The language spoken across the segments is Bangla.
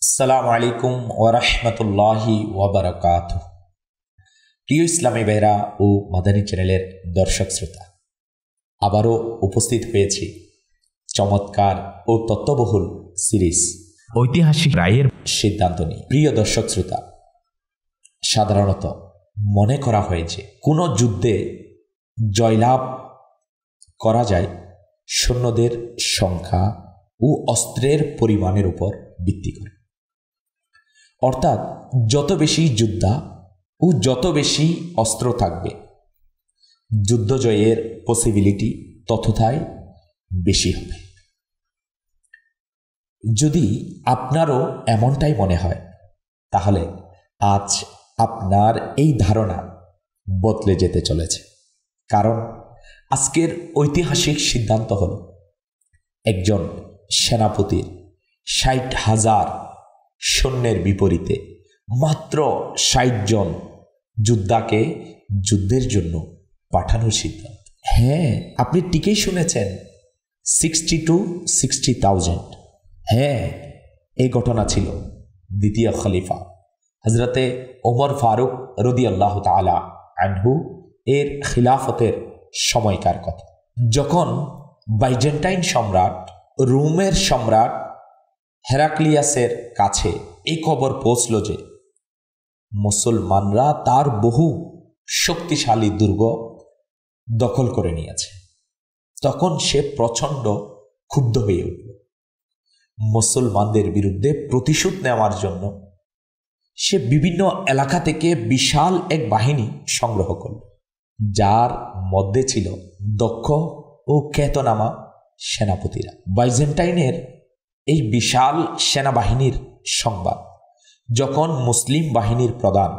আসসালামু আলাইকুম ওয়া রাহমাতুল্লাহি ওয়া বারাকাতুহু। প্রিয় ইসলামী ভাইরা ও মাদানী চ্যানেলের দর্শক শ্রোতা, আবারও উপস্থিত হয়েছি চমৎকার ও তত্ত্ববহুল সিরিজ ঐতিহাসিক রায়ের সিদ্ধান্ত নিয়ে। প্রিয় দর্শক শ্রোতা, সাধারণত মনে করা হয়েছে কোনো যুদ্ধে জয়লাভ করা যায় সৈন্যদের সংখ্যা ও অস্ত্রের পরিমাণের উপর ভিত্তি করে। অর্থাৎ যত বেশি যোদ্ধা ও যত বেশি অস্ত্র থাকবে, যুদ্ধ জয়ের পসিবিলিটি ততটাই বেশি হবে। যদি আপনারও এমনটাই মনে হয়, তাহলে আজ আপনার এই ধারণা বদলে যেতে চলেছে। কারণ আজকের ঐতিহাসিক সিদ্ধান্ত হল একজন সেনাপতির ৬০,০০০ সৈন্যের বিপরীতে মাত্র ৬০ জন যোদ্ধাকে যুদ্ধের জন্য পাঠানোর সিদ্ধান্ত। হ্যাঁ, আপনি ঠিকই শুনেছেন, 60,000। হ্যাঁ, এই ঘটনা ছিল দ্বিতীয় খলিফা হজরতে ওমর ফারুক রাদিয়াল্লাহু তাআলা আনহু এর খিলাফতের সময়কার কথা, যখন বাইজেন্টাইন সম্রাট রোমের সম্রাট হেরাক্লিয়াসের কাছে এই খবর পৌঁছল যে মুসলমানরা তার বহু শক্তিশালী দুর্গ দখল করে নিয়েছে। তখন সে প্রচণ্ড ক্ষুব্ধ হয়ে উঠল। মুসলমানদের বিরুদ্ধে প্রতিশোধ নেওয়ার জন্য সে বিভিন্ন এলাকা থেকে বিশাল এক বাহিনী সংগ্রহ করল, যার মধ্যে ছিল দক্ষ ও খ্যাতনামা সেনাপতিরা। বাইজেন্টাইনের এই বিশাল সেনাবাহিনীর সংবাদ যখন মুসলিম বাহিনীর প্রধান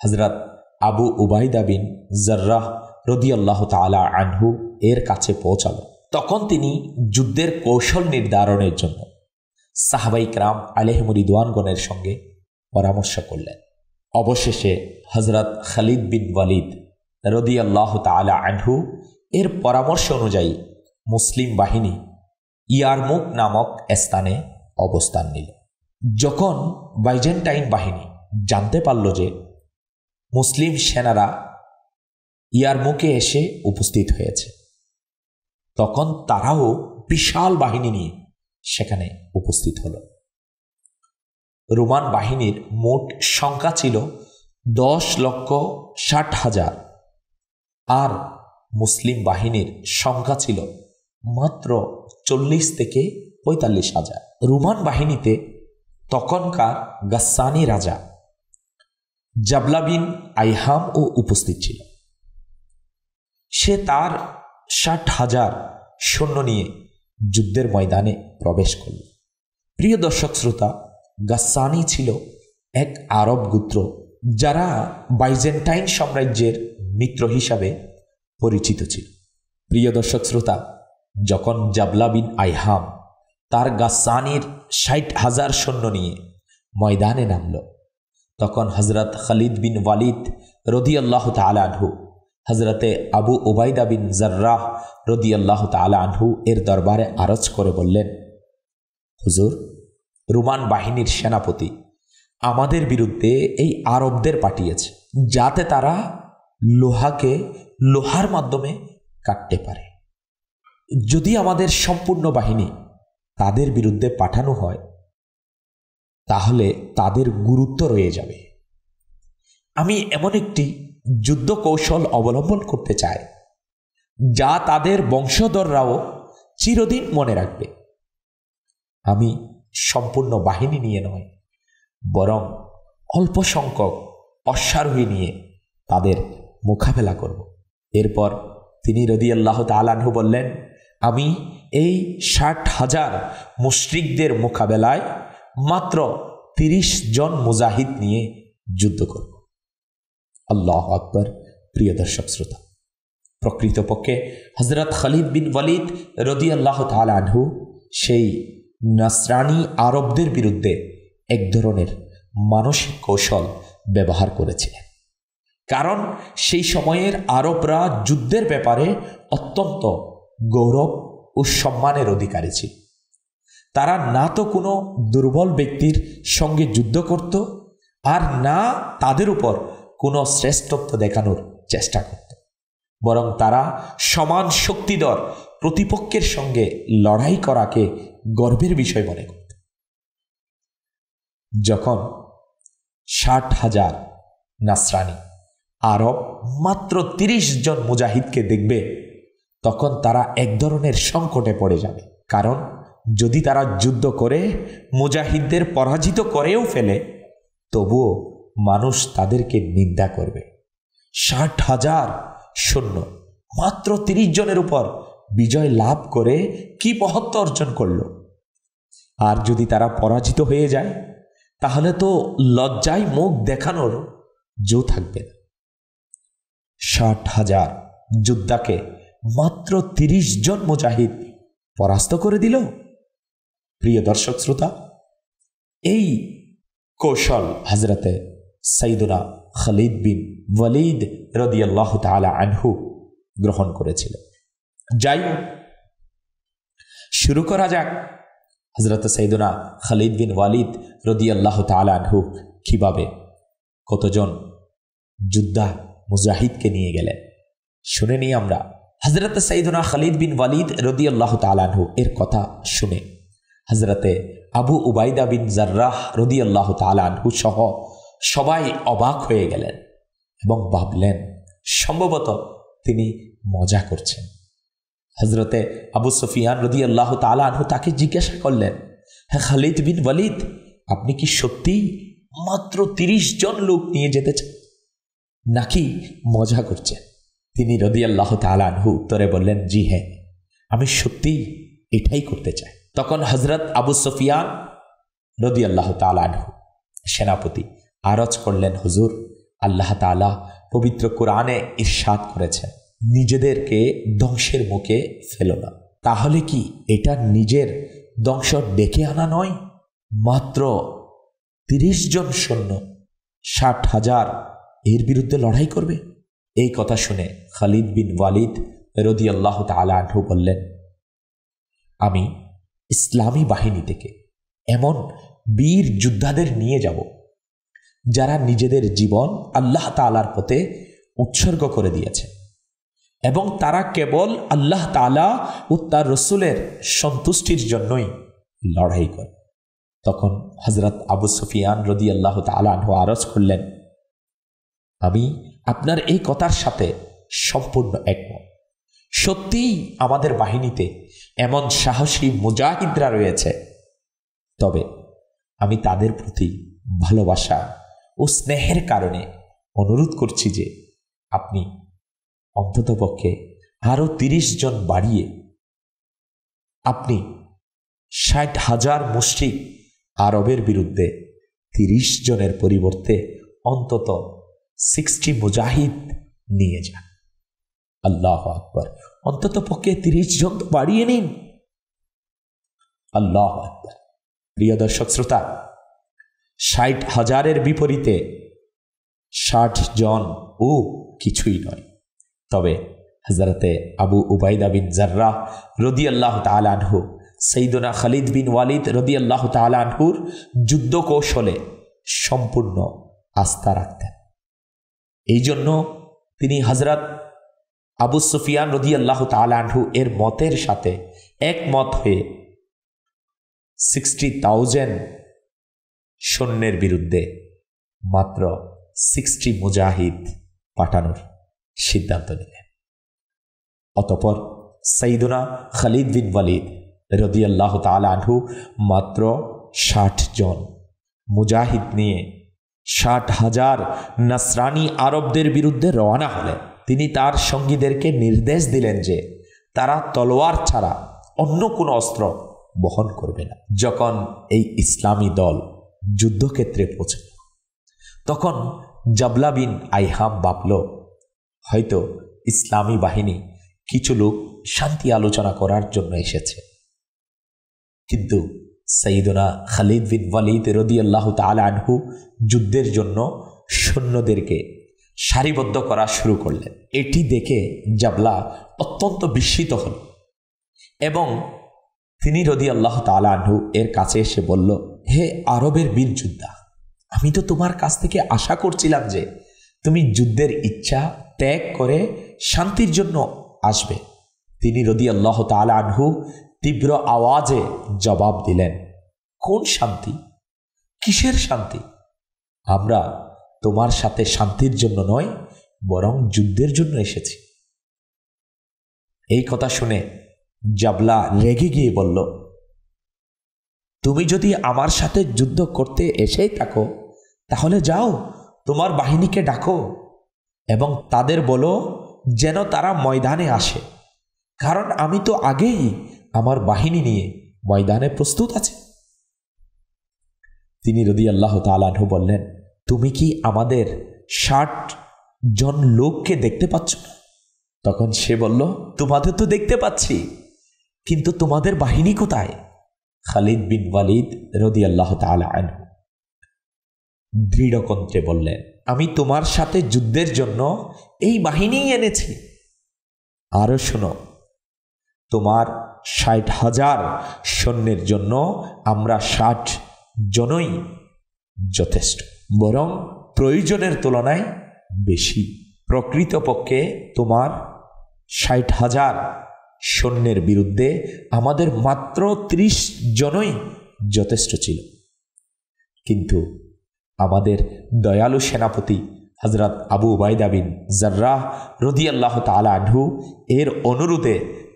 হজরত আবু উবাইদা বিন জাররাহ রাদিয়াল্লাহু তাআলা আনহু এর কাছে পৌঁছাল, তখন তিনি যুদ্ধের কৌশল নির্ধারণের জন্য সাহাবায়ে কেরাম আলাইহিমুর রিদওয়ানগণের সঙ্গে পরামর্শ করলেন। অবশেষে হজরত খালিদ বিন ওয়ালিদ রাদিয়াল্লাহু তাআলা আনহু এর পরামর্শ অনুযায়ী মুসলিম বাহিনী ইয়ারমুক নামক স্থানে অবস্থান নিল। যখন বাইজেন্টাইন বাহিনী জানতে পারল যে মুসলিম সেনারা ইয়ারমুকে এসে উপস্থিত হয়েছে, তখন তারাও বিশাল বাহিনী নিয়ে সেখানে উপস্থিত হল। রোমান বাহিনীর মোট সংখ্যা ছিল 10,60,000 আর মুসলিম বাহিনীর সংখ্যা ছিল মাত্র 40 থেকে 45,000। রোমান বাহিনীতে তখনকার গাসসানি রাজা জাবলা বিন আইহাম ও উপস্থিত ছিল। সে তার 60,000 সৈন্য নিয়ে যুদ্ধের ময়দানে প্রবেশ করল। প্রিয় দর্শক শ্রোতা, গাসসানি ছিল এক আরব গোত্র যারা বাইজেন্টাইন সাম্রাজ্যের মিত্র হিসাবে পরিচিত ছিল। প্রিয় দর্শক শ্রোতা, যখন জাবলা বিন আইহাম তার গাসসানির 60,000 সৈন্য নিয়ে ময়দানে নামল, তখন হজরত খালিদ বিন ওয়ালিদ রাদিয়াল্লাহু তাআলা আনহু হজরতে আবু উবাইদা বিন জাররাহ রাদিয়াল্লাহু তাআলা আনহু এর দরবারে আরজ করে বললেন, হুজুর, রোমান বাহিনীর সেনাপতি আমাদের বিরুদ্ধে এই আরবদের পাঠিয়েছে, যাতে তারা লোহাকে লোহার মাধ্যমে কাটতে পারে। যদি আমাদের সম্পূর্ণ বাহিনী তাদের বিরুদ্ধে পাঠানো হয়, তাহলে তাদের গুরুত্ব রয়ে যাবে। আমি এমন একটি যুদ্ধ কৌশল অবলম্বন করতে চাই যা তাদের বংশধররাও চিরদিন মনে রাখবে। আমি সম্পূর্ণ বাহিনী নিয়ে নয়, বরং অল্প সংখ্যক অশ্বারোহী নিয়ে তাদের মোকাবেলা করব। এরপর তিনি রাদিয়াল্লাহু তাআলা আনহু বললেন, আমি এই 60,000 মুশরিকদের মোকাবেলায় মাত্র 30 জন মুজাহিদ নিয়ে যুদ্ধ করব। আল্লাহু আকবার। প্রিয় দর্শক শ্রোতা, প্রকৃতপক্ষে হজরত খালিদ বিন ওয়ালিদ রাদিয়াল্লাহু তাআলা আনহু সেই নাসরানি আরবদের বিরুদ্ধে এক ধরনের মানসিক কৌশল ব্যবহার করেছিলেন। কারণ সেই সময়ের আরবরা যুদ্ধের ব্যাপারে অত্যন্ত গৌরব ও সম্মানের অধিকারী ছিল। তারা না তো কোনো দুর্বল ব্যক্তির সঙ্গে যুদ্ধ করত, আর না তাদের উপর কোনো শ্রেষ্ঠত্ব দেখানোর চেষ্টা করত, বরং তারা সমান শক্তিধর প্রতিপক্ষের সঙ্গে লড়াই করাকে গর্বের বিষয় মনে করত। যখন 60,000 নাসরানি আরব মাত্র 30 জন মুজাহিদকে দেখবে, তখন তারা এক ধরনের সংকটে পড়ে যাবে। কারণ যদি তারা যুদ্ধ করে মুজাহিদদের পরাজিত করেও ফেলে, তবুও মানুষ তাদেরকে নিন্দা করবে। 60,000 সৈন্য মাত্র 30 জনের উপর বিজয় লাভ করে কি মহত্ব অর্জন করল। আর যদি তারা পরাজিত হয়ে যায়, তাহলে তো লজ্জায় মুখ দেখানোর জো থাকবে না। 60,000 যোদ্ধাকে মাত্র 30 জন মুজাহিদ পরাস্ত করে দিল। প্রিয় দর্শক শ্রোতা, এই কৌশল হযরতে সাইয়্যিদুনা খালিদ বিন ওয়ালিদ রাদিয়াল্লাহু তাআলা আনহু গ্রহণ করেছিল। যাই হোক, শুরু করা যাক হযরতে সাইয়্যিদুনা খালিদ বিন ওয়ালিদ রাদিয়াল্লাহু তাআলা আনহু কিভাবে কতজন যোদ্ধা মুজাহিদকে নিয়ে গেলেন। শুনে নিই আমরা হযরতে সাইয়্যিদুনা খালিদ বিন ওয়ালিদ রাদিয়াল্লাহু তাআলা আনহু এর কথা শুনে হযরতে আবু উবাইদা বিন জাররাহ রাদিয়াল্লাহু তাআলা আনহু সহ সবাই অবাক হয়ে গেলেন এবং ভাবলেন সম্ভবত তিনি মজা করছেন। হযরতে আবু সুফিয়ান রাদিয়াল্লাহু তাআলা আনহু তাকে জিজ্ঞাসা করলেন, হ্যাঁ খালিদ বিন ওয়ালিদ, আপনি কি সত্যি মাত্র 30 জন লোক নিয়ে যেতে চান, নাকি মজা করছেন? তিনি রাদিয়াল্লাহু তাআলা আনহু উত্তরে বললেন, জি হ্যাঁ, আমি সত্যি এটাই করতে চাই। তখন হযরত আবু সুফিয়ান রাদিয়াল্লাহু তাআলা আনহু সেনাপতি আরজ করলেন, হুজুর, আল্লাহ তাআলা পবিত্র কোরআনে ইরশাদ করেছেন, নিজেদেরকে ধ্বংসের মুখে ফেলো না। তাহলে কি এটা নিজের ধ্বংস ডেকে আনা নয়? মাত্র 30 জন সৈন্য 60,000 এর বিরুদ্ধে লড়াই করবে? এই কথা শুনে খালিদ বিন ওয়ালিদ রাদিয়াল্লাহু তাআলা আনহু বললেন, আমি ইসলামী বাহিনী থেকে এমন বীর যোদ্ধাদের নিয়ে যাব যারা নিজেদের জীবন আল্লাহ তাআলার পথে উৎসর্গ করে দিয়েছে এবং তারা কেবল আল্লাহ তাআলা ও তার রাসূলের সন্তুষ্টির জন্যই লড়াই করে। তখন হযরত আবু সুফিয়ান রাদিয়াল্লাহু তাআলা আনহু আরজ করলেন, আমি আপনার এই কথার সাথে সম্পূর্ণ একমত। সত্যিই আমাদের বাহিনীতে এমন সাহসী মুজাহিদরা রয়েছে, তবে আমি তাদের প্রতি ভালোবাসা ও স্নেহের কারণে অনুরোধ করছি যে আপনি অন্ততপক্ষে আরো 30 জন বাড়িয়ে আপনি 60,000 মুশরিক আরবের বিরুদ্ধে 30 জনের পরিবর্তে অন্তত 60 মুজাহিদ নিয়ে যান। আল্লাহু আকবার, অন্তত পক্ষে 30 জন তো বাড়িয়ে নিন। আল্লাহু আকবার। প্রিয় দর্শক শ্রোতা, 60,000-এর বিপরীতে 60 জন ও কিছুই নয়। তবে হযরতে আবু উবাইদা বিন জাররাহ রাদিয়াল্লাহু তাআলা আনহু সাইয়্যিদুনা খালিদ বিন ওয়ালিদ রাদিয়াল্লাহু তাআলা আনহুর যুদ্ধ কৌশলে সম্পূর্ণ আস্থা রাখতেন। এই জন্য তিনি হযরত আবু সুফিয়ান রাদিয়াল্লাহু তাআলা আনহু এর মতের সাথে একমত হয়ে 60,000 সৈন্যের বিরুদ্ধে মাত্র 60 মুজাহিদ পাঠানোর সিদ্ধান্ত নিলেন। অতঃপর সাইয়্যিদুনা খালিদ বিন ওয়ালিদ রাদিয়াল্লাহু তাআলা আনহু মাত্র 60 জন মুজাহিদ নিয়ে 60,000 নাসরানি আরবদের বিরুদ্ধে রওনা হলেন। তিনি তার সঙ্গীদেরকে নির্দেশ দিলেন যে তারা তলোয়ার ছাড়া অন্য কোনো অস্ত্র বহন করবে না। যখন এই ইসলামী দল যুদ্ধক্ষেত্রে পৌঁছল, তখন জাবলা বিন আইহাম ভাবল, হয়তো ইসলামী বাহিনী কিছু লোক শান্তি আলোচনা করার জন্য এসেছে। কিন্তু সাইয়্যিদুনা খালিদ বিন ওয়ালিদ রাদিয়াল্লাহু তাআলা আনহু যুদ্ধের জন্য সৈন্যদেরকে সারিবদ্ধ করা শুরু করলেন। এটি দেখে জাবলা অত্যন্ত বিস্মিত হল এবং তিনি রাদিয়াল্লাহু তাআলা আনহু এর কাছে এসে বলল, হে আরবের বীর যোদ্ধা, আমি তো তোমার কাছ থেকে আশা করছিলাম যে তুমি যুদ্ধের ইচ্ছা ত্যাগ করে শান্তির জন্য আসবে। তিনি রাদিয়াল্লাহু তাআলা আনহু তীব্র আওয়াজে জবাব দিলেন, কোন শান্তি? কিসের শান্তি? আমরা তোমার সাথে শান্তির জন্য নয়, বরং যুদ্ধের জন্য এসেছি। এই কথা শুনে জাবলা রেগে গিয়ে বলল, তুমি যদি আমার সাথে যুদ্ধ করতে এসেই থাকো, তাহলে যাও, তোমার বাহিনীকে ডাকো এবং তাদের বলো যেন তারা ময়দানে আসে, কারণ আমি তো আগেই আমার বাহিনী নিয়ে ময়দানে প্রস্তুত আছি। তিনি রাদিয়াল্লাহু তাআলা আনহু বললেন, তুমি কি আমাদের ৬০ জন লোককে দেখতে পাচ্ছ না? তখন সে বলল, তোমাদের তো দেখতে পাচ্ছি, কিন্তু তোমাদের বাহিনী কোথায়? খালিদ বিন ওয়ালিদ রাদিয়াল্লাহু তাআলা আনহু দৃঢ় কণ্ঠে বললেন, আমি তোমার সাথে যুদ্ধের জন্য এই বাহিনীই এনেছি। আরো শোনো, তোমার ৬০,০০০ সৈন্যের জন্য আমরা ৬০ জনই যথেষ্ট, বরং প্রয়োজনের তুলনায় বেশি। প্রকৃতপক্ষে তোমার ৬০,০০০ সৈন্যের বিরুদ্ধে আমাদের মাত্র ৩০ জনই যথেষ্ট ছিল, কিন্তু আমাদের দয়ালু সেনাপতি হযরত আবু উবাইদা বিন জাররাহ রাদিয়াল্লাহু তাআলা আনহু এর অনুরোধে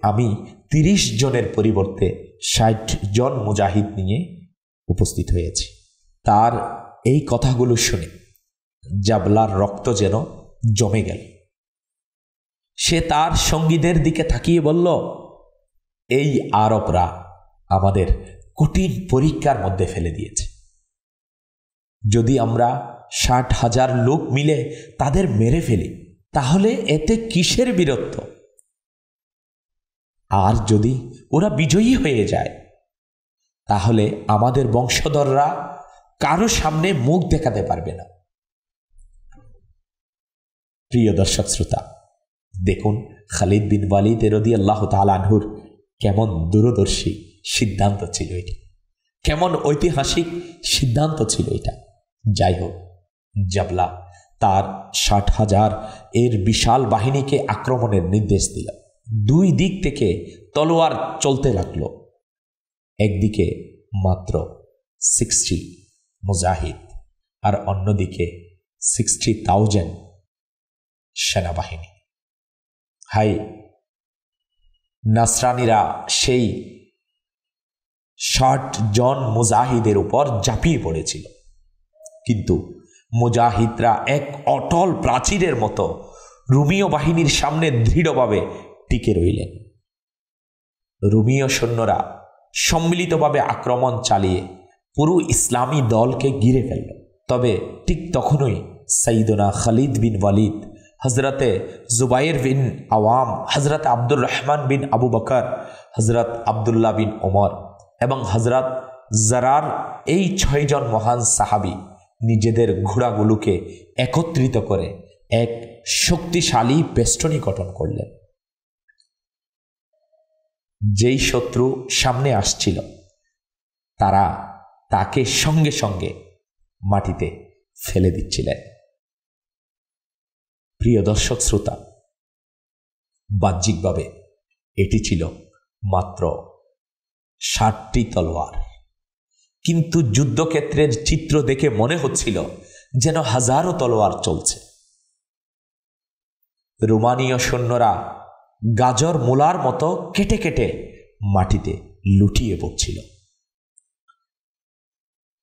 আমি ৩০ জনের পরিবর্তে ৬০ জন মুজাহিদ নিয়ে উপস্থিত হয়েছি। তার এই কথাগুলো শুনে জাবলার রক্ত যেন জমে গেল। সে তার সঙ্গীদের দিকে তাকিয়ে বলল, এই আরবরা আমাদের কঠিন পরীক্ষার মধ্যে ফেলে দিয়েছে। যদি আমরা ৬০,০০০ লোক মিলে তাদের মেরে ফেলি, তাহলে এতে কিসের বীরত্ব? আর যদি ওরা বিজয়ী হয়ে যায়, তাহলে আমাদের বংশধররা কারো সামনে মুখ দেখাতে পারবে না। প্রিয় দর্শক শ্রোতা, দেখুন খালিদ বিন ওয়ালিদ রাদিয়াল্লাহু তাআলা আনহুর কেমন দূরদর্শী সিদ্ধান্ত ছিল এটি, কেমন ঐতিহাসিক সিদ্ধান্ত ছিল এটা। যাই হোক, জাবলা তার ৬০,০০০ এর বিশাল বাহিনীকে আক্রমণের নির্দেশ দিল। দুই দিক থেকে তলোয়ার চলতে লাগল। একদিকে মাত্র ৬০ মুজাহিদ আর অন্যদিকে ৬০,০০০ সেনাবাহিনী। হাই, নাসরানীরা সেই ৬০ জন মুজাহিদের উপর ঝাঁপিয়ে পড়েছিল, কিন্তু মুজাহিদরা এক অটল প্রাচীরের মতো রোমীয় বাহিনীর সামনে দৃঢ়ভাবে টিকে রইলেন। রোমীয় সৈন্যরা সম্মিলিতভাবে আক্রমণ চালিয়ে পুরো ইসলামী দলকে ঘিরে ফেলল। তবে ঠিক তখনই সাইয়্যিদুনা খালিদ বিন ওয়ালিদ, হযরতে জুবাইর বিন আওয়াম, হযরত আব্দুর রহমান বিন আবু বকর, হযরত আবদুল্লাহ বিন ওমর এবং হযরত জারার, এই ৬ জন মহান সাহাবী নিজেদের ঘোড়াগুলোকে একত্রিত করে এক শক্তিশালী বেষ্টনী গঠন করলেন। যেই শত্রু সামনে আসছিল, তারা তাকে সঙ্গে সঙ্গে মাটিতে ফেলে দিচ্ছিলেন। প্রিয় দর্শক শ্রোতা, বাহ্যিকভাবে এটি ছিল মাত্র ৬০টি তলোয়ার, কিন্তু যুদ্ধক্ষেত্রের চিত্র দেখে মনে হচ্ছিল যেন হাজারো তলোয়ার চলছে। রোমানীয় সৈন্যরা গাজর মূলার মতো কেটে কেটে মাটিতে লুটিয়ে পড়ছিল।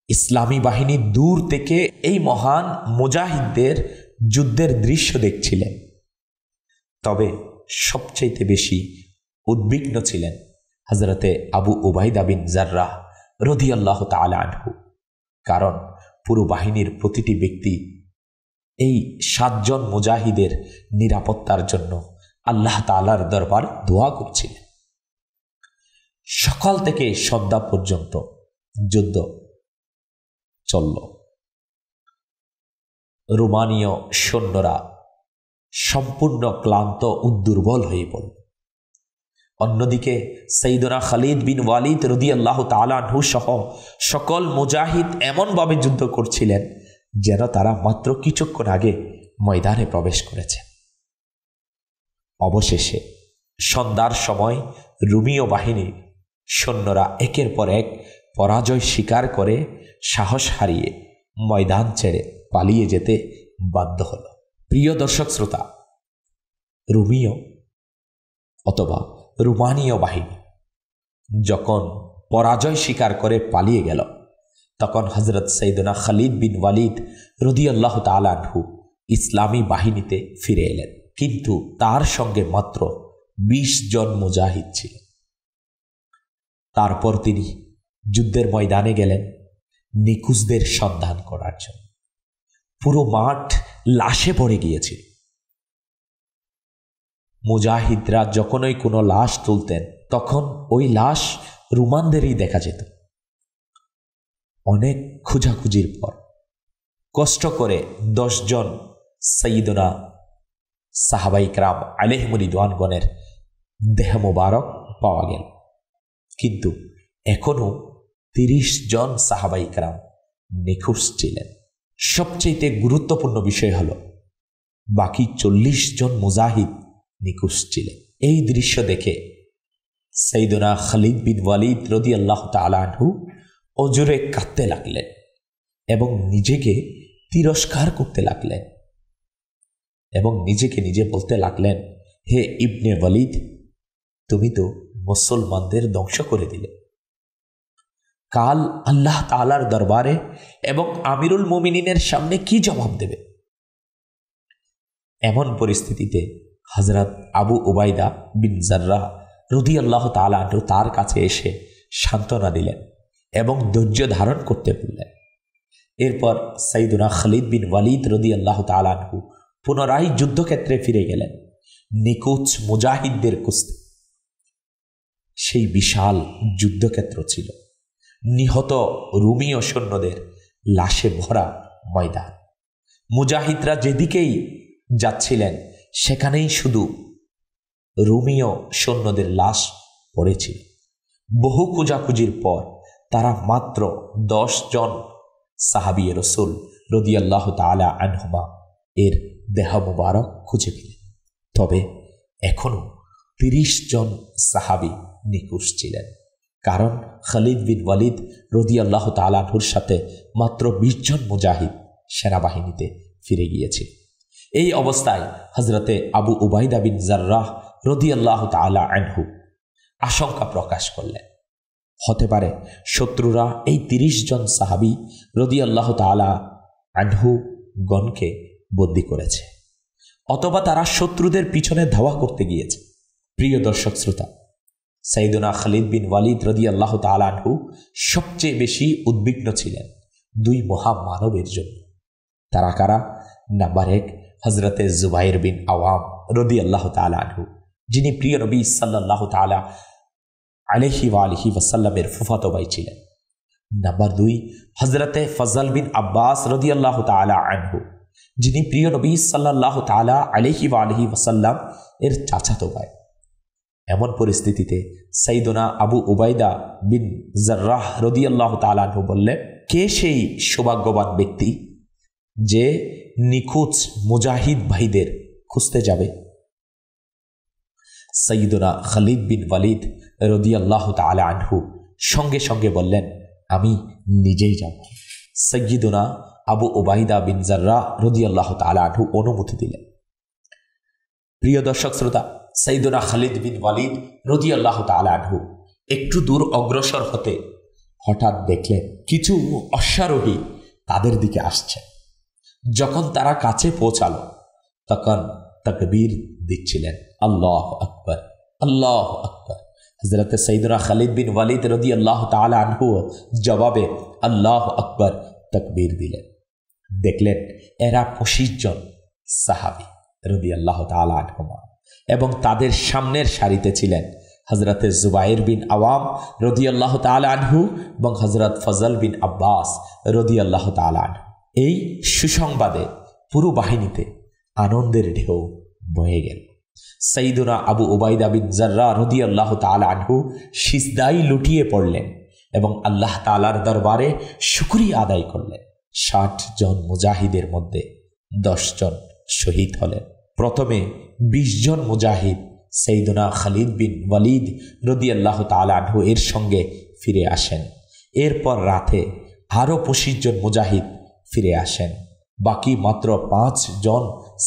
ইসলামী বাহিনী দূর থেকে এই মহান মুজাহিদদের যুদ্ধের দৃশ্য দেখছিলেন। তবে সবচেয়ে বেশি উদ্বিগ্ন ছিলেন হযরতে আবু উবাইদা বিন জাররাহ রাদিয়াল্লাহু তাআলা আনহু, কারণ পুরো বাহিনীর প্রতিটি ব্যক্তি এই ৭ জন মুজাহিদের নিরাপত্তার জন্য আল্লাহ তাআলার দরবার দোয়া করছিলেন। সকাল থেকে সন্ধ্যা পর্যন্ত যুদ্ধ চলল। রোমানীয় সৈন্যরা সম্পূর্ণ ক্লান্ত ও দুর্বল হয়ে পড়ল। অন্যদিকে সাইয়েদনা খালিদ বিন ওয়ালিদ রাদিয়াল্লাহু তাআলা আনহু সহ সকল মুজাহিদ এমনভাবে যুদ্ধ করছিলেন যেন তারা মাত্র কিছুক্ষণ আগে ময়দানে প্রবেশ করেছে। অবশেষে সন্ধ্যার সময় রুমীয় বাহিনীর সৈন্যরা একের পর এক পরাজয় স্বীকার করে সাহস হারিয়ে ময়দান ছেড়ে পালিয়ে যেতে বাধ্য হল। প্রিয় দর্শক শ্রোতা, রুমীয় অথবা রোমানীয় বাহিনী যখন পরাজয় স্বীকার করে পালিয়ে গেল, তখন হযরত সাইয়েদনা খালিদ বিন ওয়ালিদ রাদিয়াল্লাহু তাআলা আনহু ইসলামী বাহিনীতে ফিরে এলেন, কিন্তু তার সঙ্গে মাত্র 20 জন মুজাহিদ ছিল। তারপর তিনি যুদ্ধের ময়দানে গেলেন নিখোঁজদের সন্ধান করার জন্য। পুরো মাঠ লাশে ভরে গিয়েছিল। মুজাহিদরা যখনই কোনো লাশ তুলতেন তখন ওই লাশ রোমানদেরই দেখা যেত। অনেক খোঁজাখুঁজির পর কষ্ট করে 10 জন সাইয়েদনা সাহাবায়ে কেরাম আলাইহিম রিদওয়ানগণের দেহ মোবারক পাওয়া গেল, কিন্তু এখনো 30 জন সাহাবায়ে কেরাম নিখোঁজ ছিলেন। সবচেয়ে গুরুত্বপূর্ণ বিষয় হল বাকি 40 জন মুজাহিদ নিখোঁজ ছিলেন। এই দৃশ্য দেখে সাইয়েদনা খালিদ বিন ওয়ালিদ রাদিয়াল্লাহু তাআলা আনহু অজরে কাঁদতে লাগলেন এবং নিজেকে তিরস্কার করতে লাগলেন এবং নিজেকে নিজে বলতে লাগলেন, হে ইবনে ওয়ালিদ, তুমি তো মুসলমানদের ধ্বংস করে দিলে। কাল আল্লাহ তাআলার দরবারে এবং আমিরুল মুমিনিনের সামনে কি জবাব দেবে? এমন পরিস্থিতিতে হযরত আবু উবাইদা বিন জাররাহ রাদিয়াল্লাহু তাআলা আনহু তার কাছে এসে সান্ত্বনা দিলেন এবং ধৈর্য ধারণ করতে বললেন। এরপর সাইয়েদনা খালিদ বিন ওয়ালিদ রাদিয়াল্লাহু তাআলা আনহু পুনরায় যুদ্ধক্ষেত্রে ফিরে গেলেন নিখোঁজ মুজাহিদদের খুঁজতে। সেই বিশাল যুদ্ধক্ষেত্র ছিল নিহত রুমীয় সৈন্যদের লাশে ভরা ময়দান। মুজাহিদরা যেদিকেই যাচ্ছিলেন সেখানেই শুধু রুমীয় সৈন্যদের লাশ পড়েছিল। বহু খোঁজাখুঁজির পর তারা মাত্র 10 জন সাহাবী রাসূল রাদিয়াল্লাহু তাআলা আনহুমা এর দেহ মোবারক খুঁজে পেলেন। তবে এখনো 30 জন সাহাবী নিখোঁজ ছিলেন, কারণ খালিদ বিন ওয়ালিদ রাদিয়াল্লাহু তাআলা আনহুর সাথে মাত্র 20 জন মুজাহিদ সেনাবাহিনীতে ফিরে গিয়েছিল। এই অবস্থায় হযরতে আবু উবাইদা বিন জাররাহ রাদিয়াল্লাহু তাআলা আনহু আশঙ্কা প্রকাশ করলেন, হতে পারে শত্রুরা এই 30 জন সাহাবী রাদিয়াল্লাহু তাআলা আনহু গণকে বন্দী করেছে, অথবা তারা শত্রুদের পিছনে ধাওয়া করতে গিয়েছে। প্রিয় দর্শক শ্রোতা, সাইয়েদনা খালিদ বিন ওয়ালিদ রাদিয়াল্লাহু তাআলা আনহু সবচেয়ে বেশি উদ্বিগ্ন ছিলেন 2 মহামানবের জন্য। তারা কারা? নাম্বার 1, হযরতে জুবাইর বিন আওয়াম রাদিয়াল্লাহু তাআলা আনহু, যিনি প্রিয় নবী সাল্লাল্লাহু তাআলা আলাইহি ওয়া আলিহি ওয়াসাল্লামের ফুফাতো ভাই ছিলেন। নাম্বার 2, হযরতে ফজল বিন আব্বাস রাদিয়াল্লাহু তাআলা আনহু, যিনি প্রিয় নবী সাল্লাল্লাহু তাআলা আলাইহি ওয়া আলিহি ওয়াসাল্লাম এর চাচাতো ভাই। এমন পরিস্থিতিতে সাইয়েদনা আবু উবাইদা বিন জাররাহ রাদিয়াল্লাহু তাআলা আনহু বললেন, কে সেই সৌভাগ্যবান ব্যক্তি যে নিখোঁজ মুজাহিদ ভাইদের খুঁজতে যাবে? সাইয়েদনা খালিদ বিন ওয়ালিদ রাদিয়াল্লাহু তাআলা আনহু সঙ্গে সঙ্গে বললেন, আমি নিজেই যাব। সাইয়েদনা আবু উবাইদা বিন জাররাহ রাদিয়াল্লাহু তাআলা আনহু অনুমতি দিলেন। প্রিয় দর্শক শ্রোতা, সাইয়েদনা খালিদ বিন ওয়ালিদ রাদিয়াল্লাহু তাআলা আনহু একটু দূর অগ্রসর হতে হঠাৎ দেখলেন কিছু অশ্বারোহী তাদের দিকে আসছে। যখন তারা কাছে পৌঁছালো তখন তাকবীর দিচ্ছিলেন, আল্লাহু আকবার, আল্লাহু আকবার। হযরত সাইয়েদনা খালিদ বিন ওয়ালিদ রাদিয়াল্লাহু তাআলা আনহু জবাবে আল্লাহু আকবার তাকবীর দিলেন। দেখলেন এরা 25 জন সাহাবী রাদিয়াল্লাহু তাআলা আনহুমা এবং তাদের সামনের সারিতে ছিলেন হযরতে জুবাইর বিন আওয়াম রাদিয়াল্লাহু তাআলা আনহু এবং হযরত ফজল বিন আব্বাস রাদিয়াল্লাহু তাআলা আনহু। এই সুসংবাদে পুরো বাহিনীতে আনন্দের ঢেউ বয়ে গেল। সাইয়্যিদুনা আবু উবাইদা বিন জাররাহ রাদিয়াল্লাহু তাআলা আনহু সিজদায় লুটিয়ে পড়লেন এবং আল্লাহ তাআলার দরবারে শুকরিয়া আদায় করলেন। 60 জন মুজাহিদের মধ্যে 10 জন শহীদ হলেন। প্রথমে 20 জন মুজাহিদ সাইয়্যিদুনা খালিদ বিন ওয়ালিদ রাদিয়াল্লাহু তাআলা আনহু এর সঙ্গে ফিরে আসেন। এরপর রাতে আরও 25 জন মুজাহিদ ফিরে আসেন। বাকি মাত্র 5 জন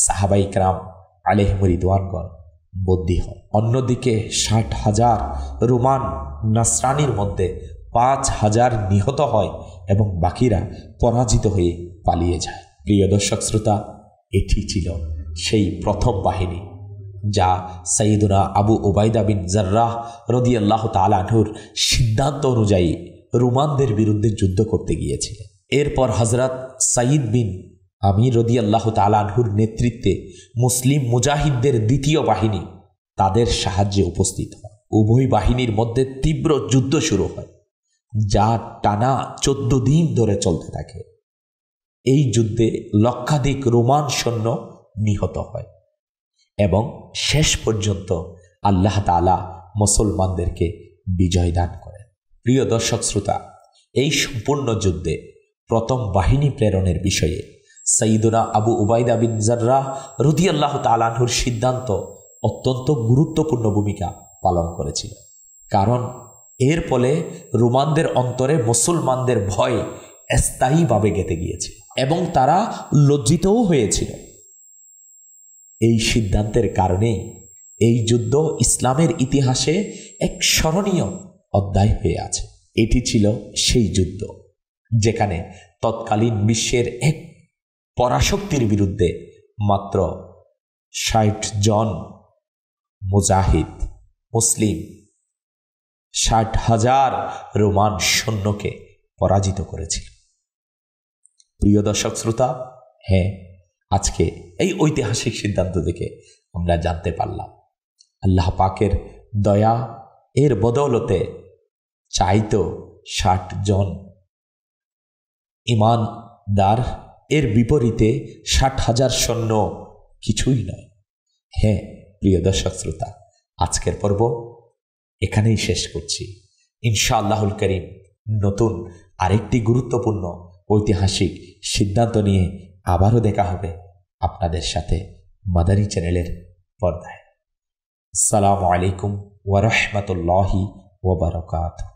সাহাবায়ে কেরাম আলাইহিম রিদওয়ানগণ বন্দী হন। অন্যদিকে 60,000 রোমান নাসরানির মধ্যে 5,000 নিহত হয় এবং বাকিরা পরাজিত হয়ে পালিয়ে যায়। প্রিয় দর্শক শ্রোতা, এটি ছিল সেই প্রথম বাহিনী যা সাইয়্যিদুনা আবু উবাইদা বিন জাররাহ রাদিয়াল্লাহু তাআলা আনহুর সিদ্ধান্ত অনুযায়ী রোমানদের বিরুদ্ধে যুদ্ধ করতে গিয়েছিলেন। এরপর হযরত সাঈদ বিন আমির রাদিয়াল্লাহু তাআলা আনহুর নেতৃত্বে মুসলিম মুজাহিদদের দ্বিতীয় বাহিনী তাদের সাহায্যে উপস্থিত হয়। উভয় বাহিনীর মধ্যে তীব্র যুদ্ধ শুরু হয়, যা টানা 14 দিন ধরে চলতে থাকে। এই যুদ্ধে লক্ষাধিক রোমান সৈন্য নিহত হয় এবং শেষ পর্যন্ত আল্লাহ তাআলা মুসলমানদেরকে বিজয় দান করেন। প্রিয় দর্শক শ্রোতা, এই সম্পূর্ণ যুদ্ধে প্রথম বাহিনী প্রেরণের বিষয়ে সাইয়্যিদুনা আবু উবাইদা বিন জাররাহ রাদিয়াল্লাহু তাআলা আনহুর সিদ্ধান্ত অত্যন্ত গুরুত্বপূর্ণ ভূমিকা পালন করেছিল, কারণ এর ফলে রোমানদের অন্তরে মুসলমানদের ভয় স্থায়ীভাবে গেঁথে গিয়েছিল এবং তারা লজ্জিতও হয়েছিল। এই সিদ্ধান্তের কারণেই এই যুদ্ধ ইসলামের ইতিহাসে এক স্মরণীয় অধ্যায় হয়ে আছে। এটি ছিল সেই যুদ্ধ যেখানে তৎকালীন বিশ্বের এক পরাশক্তির বিরুদ্ধে মাত্র 60 জন মুজাহিদ মুসলিম 60,000 রোমান সৈন্যকে পরাজিত করেছিল। প্রিয় দর্শক শ্রোতা, হ্যাঁ, আজকে এই ঐতিহাসিক সিদ্ধান্ত থেকে আমরা জানতে পারলাম আল্লাহ পাকের দয়া এর বদৌলতে চাইতো 60 জন ইমানদার এর বিপরীতে 60,000 সৈন্য কিছুই নয়। হ্যাঁ প্রিয় দর্শক শ্রোতা, আজকের পর্ব এখানেই শেষ করছি। ইনশাআল্লাহুল কারীম নতুন আরেকটি গুরুত্বপূর্ণ ঐতিহাসিক সিদ্ধান্ত নিয়ে আবারও দেখা হবে আপনাদের সাথে মাদানী চ্যানেলের পর্দায়। আসসালামু আলাইকুম ওয়া রাহমাতুল্লাহি ওয়া বারাকাতুহু।